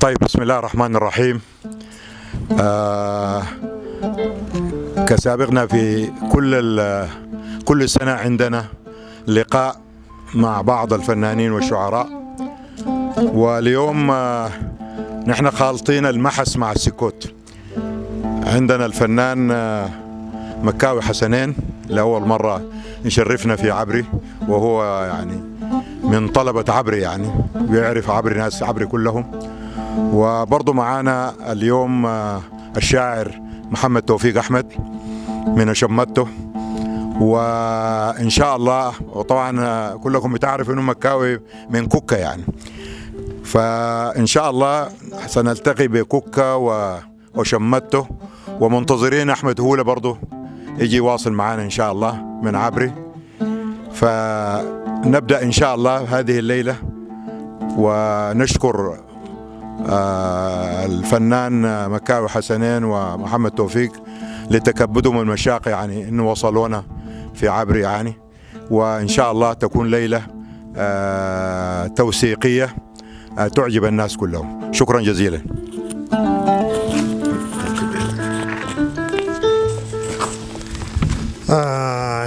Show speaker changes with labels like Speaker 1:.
Speaker 1: طيب، بسم الله الرحمن الرحيم. كسابقنا في كل سنة عندنا لقاء مع بعض الفنانين والشعراء، واليوم نحن خالطين المحس مع السكوت. عندنا الفنان مكاوي حسنين لأول مرة يشرفنا في عبري، وهو يعني من طلبة عبري، يعني بيعرف عبري، ناس عبري كلهم. وبرضه معانا اليوم الشاعر محمد توفيق أحمد من شمته. وإن شاء الله، وطبعا كلكم بتعرفوا إنه مكاوي من كوكا يعني، فإن شاء الله سنلتقي بكوكا وشمته، ومنتظرين أحمد هولة برضه يجي يواصل معنا إن شاء الله من عبري. فنبدأ إن شاء الله هذه الليلة، ونشكر الفنان مكاوي حسنين ومحمد توفيق لتكبدهم المشاق، يعني إنه وصلونا في عبري يعني. وإن شاء الله تكون ليلة توثيقية تعجب الناس كلهم. شكرا جزيلا.